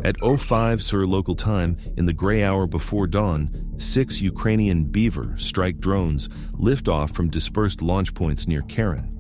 At 05 Sur local time, in the gray hour before dawn, 6 Ukrainian Beaver strike drones lift off from dispersed launch points near Karen.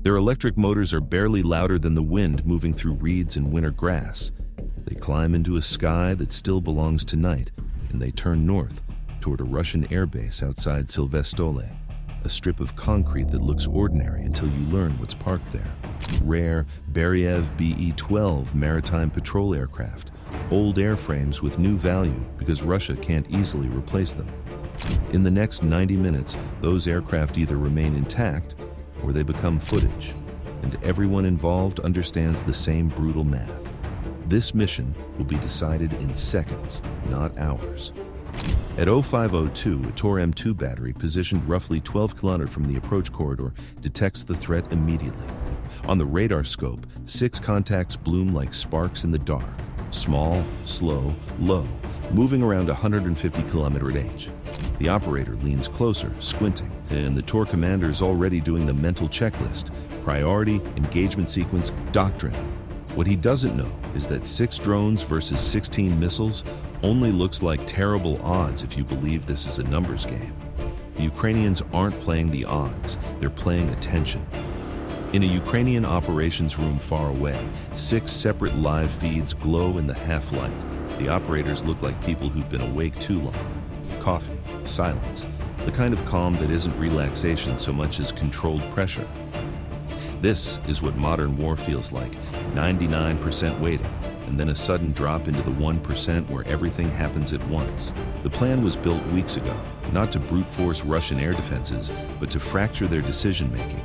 Their electric motors are barely louder than the wind moving through reeds and winter grass. They climb into a sky that still belongs to night, and they turn north toward a Russian airbase outside Silvestole, a strip of concrete that looks ordinary until you learn what's parked there. Rare Beriev BE-12 maritime patrol aircraft, old airframes with new value because Russia can't easily replace them. In the next 90 minutes, those aircraft either remain intact or they become footage, and everyone involved understands the same brutal math. This mission will be decided in seconds, not hours. At 0502, a Tor M2 battery positioned roughly 12 km from the approach corridor detects the threat immediately. On the radar scope, 6 contacts bloom like sparks in the dark. Small, slow, low, moving around 150 km/h. The operator leans closer, squinting, and the Tor commander is already doing the mental checklist: priority, engagement sequence, doctrine. What he doesn't know is that 6 drones versus 16 missiles only looks like terrible odds if you believe this is a numbers game. The Ukrainians aren't playing the odds, they're playing attention. In a Ukrainian operations room far away, 6 separate live feeds glow in the half-light. The operators look like people who've been awake too long. Coffee, silence, the kind of calm that isn't relaxation so much as controlled pressure. This is what modern war feels like: 99% waiting, and then a sudden drop into the 1% where everything happens at once. The plan was built weeks ago, not to brute force Russian air defenses, but to fracture their decision-making.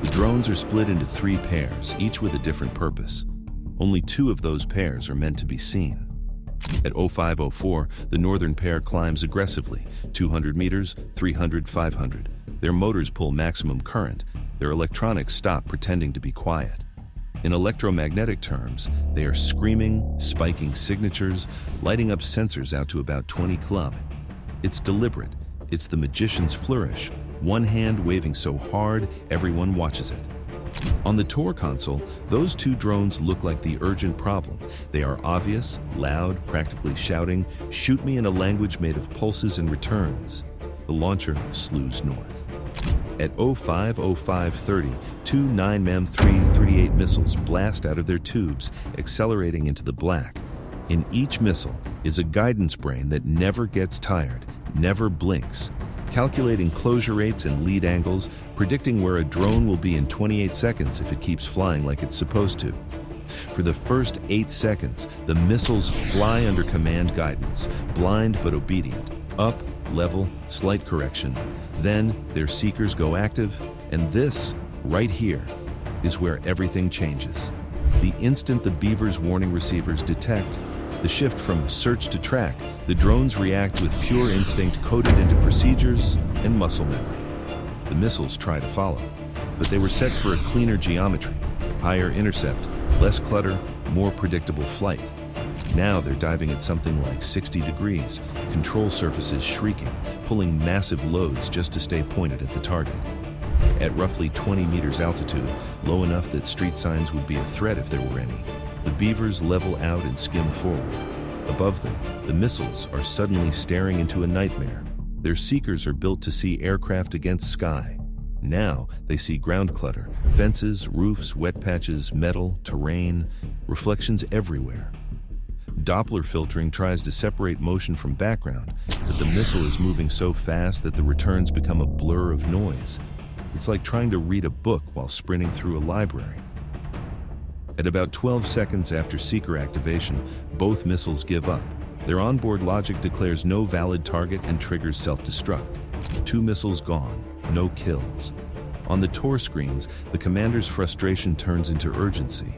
The drones are split into 3 pairs, each with a different purpose. Only 2 of those pairs are meant to be seen. At 0504, the northern pair climbs aggressively, 200 meters, 300, 500. Their motors pull maximum current. Their electronics stop pretending to be quiet. In electromagnetic terms, they are screaming, spiking signatures, lighting up sensors out to about 20 km. It's deliberate. It's the magician's flourish, one hand waving so hard everyone watches it. On the Tor console, those 2 drones look like the urgent problem. They are obvious, loud, practically shouting, "Shoot me in a language made of pulses and returns." The launcher slews north. At 05:05:30, 2 9mm-338 missiles blast out of their tubes, accelerating into the black. In each missile is a guidance brain that never gets tired, never blinks, calculating closure rates and lead angles, predicting where a drone will be in 28 seconds if it keeps flying like it's supposed to. For the first 8 seconds, the missiles fly under command guidance, blind but obedient, up, level, slight correction. Then their seekers go active, and this, right here, is where everything changes. The instant the Beaver's warning receivers detect the shift from search to track, the drones react with pure instinct coded into procedures and muscle memory. The missiles try to follow, but they were set for a cleaner geometry, higher intercept, less clutter, more predictable flight. Now they're diving at something like 60 degrees, control surfaces shrieking, pulling massive loads just to stay pointed at the target. At roughly 20 meters altitude, low enough that street signs would be a threat if there were any, the Beavers level out and skim forward. Above them, the missiles are suddenly staring into a nightmare. Their seekers are built to see aircraft against sky. Now they see ground clutter, fences, roofs, wet patches, metal, terrain, reflections everywhere. Doppler filtering tries to separate motion from background, but the missile is moving so fast that the returns become a blur of noise. It's like trying to read a book while sprinting through a library. At about 12 seconds after seeker activation, both missiles give up. Their onboard logic declares no valid target and triggers self-destruct. 2 missiles gone, no kills. On the Tor screens, the commander's frustration turns into urgency.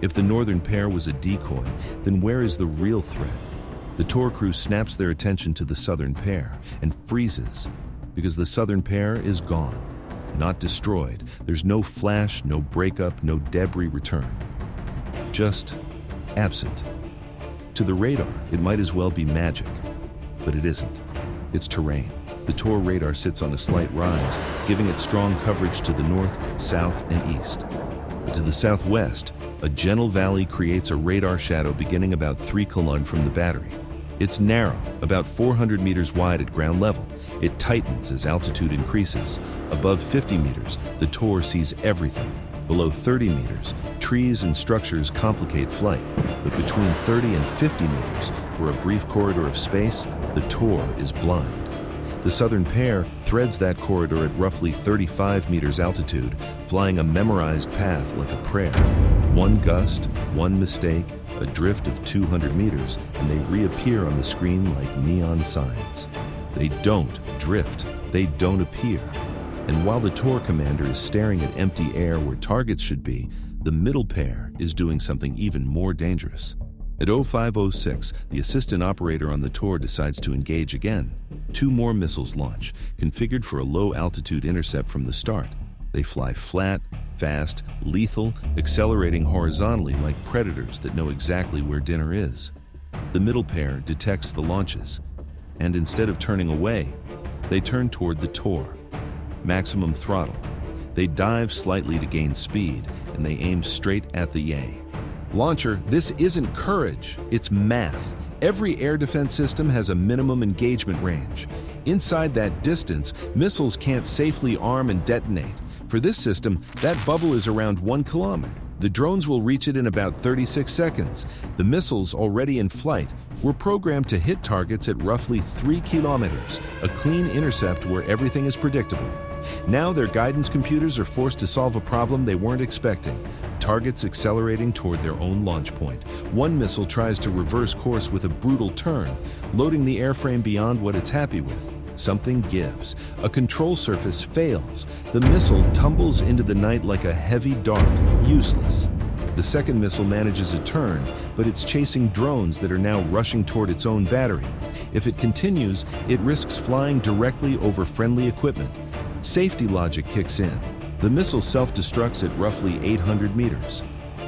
If the northern pair was a decoy, then where is the real threat? The Tor crew snaps their attention to the southern pair and freezes, because the southern pair is gone. Not destroyed. There's no flash, no breakup, no debris return. Just absent. To the radar, it might as well be magic, but it isn't. It's terrain. The Tor radar sits on a slight rise, giving it strong coverage to the north, south, and east. But to the southwest, a gentle valley creates a radar shadow beginning about 3 km from the battery. It's narrow, about 400 meters wide at ground level. It tightens as altitude increases. Above 50 meters, the Tor sees everything. Below 30 meters, trees and structures complicate flight. But between 30 and 50 meters, for a brief corridor of space, the Tor is blind. The southern pair threads that corridor at roughly 35 meters altitude, flying a memorized path like a prayer. One gust, one mistake, a drift of 200 meters, and they reappear on the screen like neon signs. They don't drift, they don't appear. And while the Tor commander is staring at empty air where targets should be, the middle pair is doing something even more dangerous. At 0506, the assistant operator on the Tor decides to engage again. 2 more missiles launch, configured for a low-altitude intercept from the start. They fly flat, fast, lethal, accelerating horizontally like predators that know exactly where dinner is. The middle pair detects the launches, and instead of turning away, they turn toward the Tor. Maximum throttle. They dive slightly to gain speed, and they aim straight at the Yay. Launcher, this isn't courage, it's math. Every air defense system has a minimum engagement range. Inside that distance, missiles can't safely arm and detonate. For this system, that bubble is around 1 kilometer. The drones will reach it in about 36 seconds. The missiles already in flight were programmed to hit targets at roughly 3 kilometers, a clean intercept where everything is predictable. Now their guidance computers are forced to solve a problem they weren't expecting. Targets accelerating toward their own launch point. One missile tries to reverse course with a brutal turn, loading the airframe beyond what it's happy with. Something gives. A control surface fails. The missile tumbles into the night like a heavy dart, useless. The second missile manages a turn, but it's chasing drones that are now rushing toward its own battery. If it continues, it risks flying directly over friendly equipment. Safety logic kicks in. The missile self-destructs at roughly 800 meters.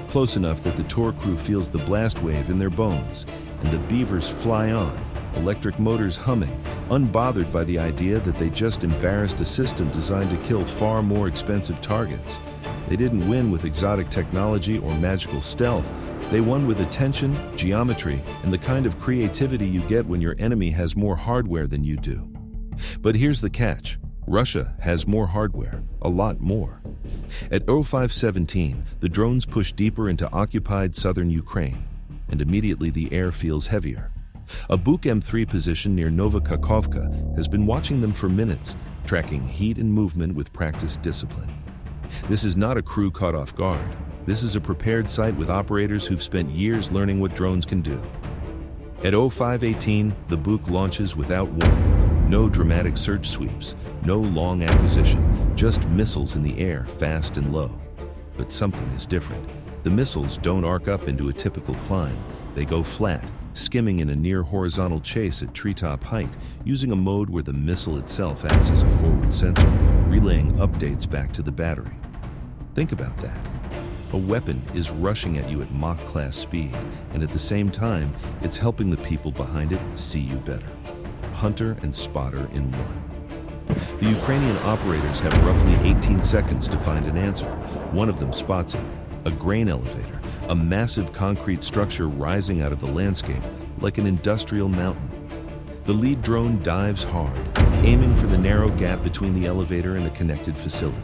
Close enough that the Tor crew feels the blast wave in their bones, and the beavers fly on, electric motors humming, unbothered by the idea that they just embarrassed a system designed to kill far more expensive targets. They didn't win with exotic technology or magical stealth. They won with attention, geometry, and the kind of creativity you get when your enemy has more hardware than you do. But here's the catch. Russia has more hardware, a lot more. At 0517, the drones push deeper into occupied southern Ukraine, and immediately the air feels heavier. A Buk M3 position near Novokakhovka has been watching them for minutes, tracking heat and movement with practiced discipline. This is not a crew caught off guard. This is a prepared site with operators who've spent years learning what drones can do. At 0518, the Buk launches without warning. No dramatic search sweeps, no long acquisition, just missiles in the air, fast and low. But something is different. The missiles don't arc up into a typical climb. They go flat, skimming in a near horizontal chase at treetop height, using a mode where the missile itself acts as a forward sensor, relaying updates back to the battery. Think about that. A weapon is rushing at you at Mach-class speed, and at the same time, it's helping the people behind it see you better. Hunter and spotter in one. The Ukrainian operators have roughly 18 seconds to find an answer. One of them spots it, a grain elevator, a massive concrete structure rising out of the landscape like an industrial mountain. The lead drone dives hard, aiming for the narrow gap between the elevator and a connected facility.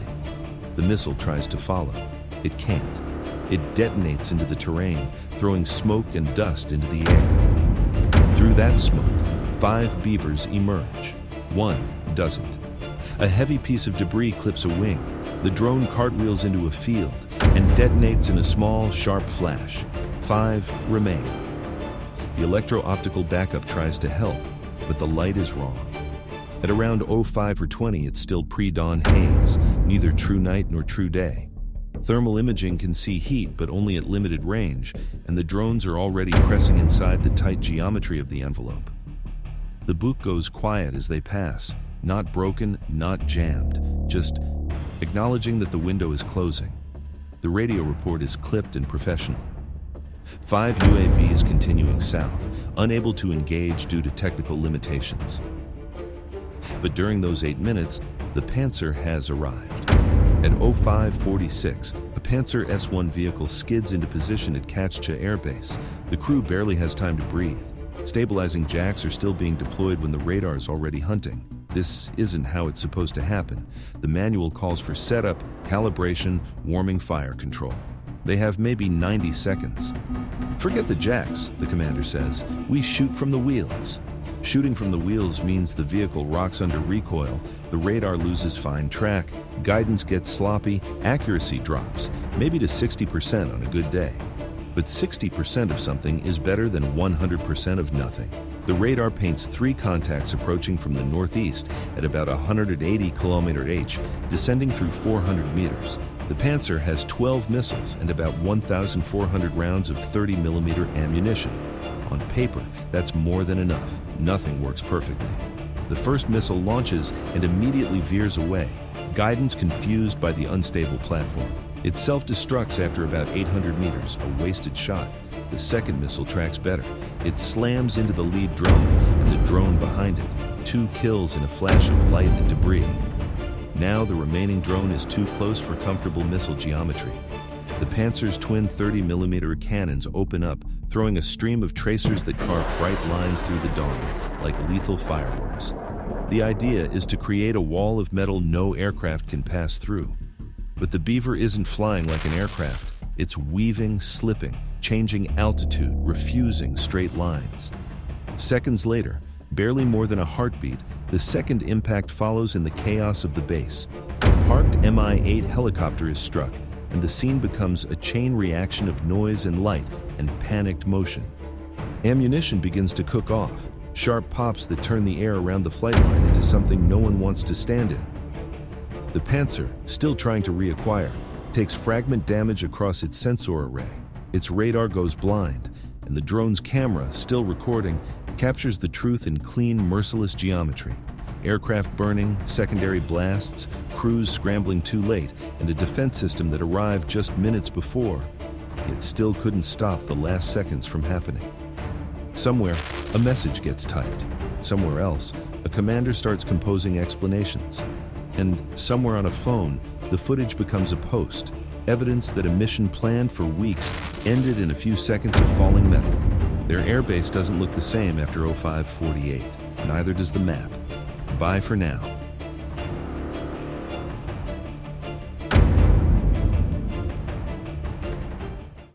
The missile tries to follow. It can't. It detonates into the terrain, throwing smoke and dust into the air. Through that smoke, 5 beavers emerge. One doesn't. A heavy piece of debris clips a wing. The drone cartwheels into a field and detonates in a small, sharp flash. 5 remain. The electro-optical backup tries to help, but the light is wrong. At around 05 or 20, it's still pre-dawn haze, neither true night nor true day. Thermal imaging can see heat, but only at limited range, and the drones are already pressing inside the tight geometry of the envelope. The Buk goes quiet as they pass, not broken, not jammed, just acknowledging that the window is closing. The radio report is clipped and professional. 5 UAVs continuing south, unable to engage due to technical limitations. But during those 8 minutes, the Panzer has arrived. At 05:46, a Panzer S-1 vehicle skids into position at Kachcha Air Base. The crew barely has time to breathe. Stabilizing jacks are still being deployed when the radar's already hunting. This isn't how it's supposed to happen. The manual calls for setup, calibration, warming fire control. They have maybe 90 seconds. "Forget the jacks," the commander says. "We shoot from the wheels." Shooting from the wheels means the vehicle rocks under recoil, the radar loses fine track, guidance gets sloppy, accuracy drops, maybe to 60% on a good day. But 60% of something is better than 100% of nothing. The radar paints 3 contacts approaching from the northeast at about 180 km/h, descending through 400 meters. The Panzer has 12 missiles and about 1,400 rounds of 30mm ammunition. On paper, that's more than enough. Nothing works perfectly. The first missile launches and immediately veers away, guidance confused by the unstable platform. It self-destructs after about 800 meters, a wasted shot. The second missile tracks better. It slams into the lead drone and the drone behind it. 2 kills in a flash of light and debris. Now the remaining drone is too close for comfortable missile geometry. The Panzer's twin 30mm cannons open up, throwing a stream of tracers that carve bright lines through the dawn, like lethal fireworks. The idea is to create a wall of metal no aircraft can pass through. But the Beaver isn't flying like an aircraft. It's weaving, slipping, changing altitude, refusing straight lines. Seconds later, barely more than a heartbeat, the second impact follows in the chaos of the base. A parked Mi-8 helicopter is struck, and the scene becomes a chain reaction of noise and light and panicked motion. Ammunition begins to cook off, sharp pops that turn the air around the flight line into something no one wants to stand in. The Panzer, still trying to reacquire, takes fragment damage across its sensor array. Its radar goes blind, and the drone's camera, still recording, captures the truth in clean, merciless geometry. Aircraft burning, secondary blasts, crews scrambling too late, and a defense system that arrived just minutes before, yet still couldn't stop the last seconds from happening. Somewhere, a message gets typed. Somewhere else, a commander starts composing explanations. And somewhere on a phone, the footage becomes a post, evidence that a mission planned for weeks ended in a few seconds of falling metal. Their airbase doesn't look the same after 05:48. Neither does the map. Bye for now.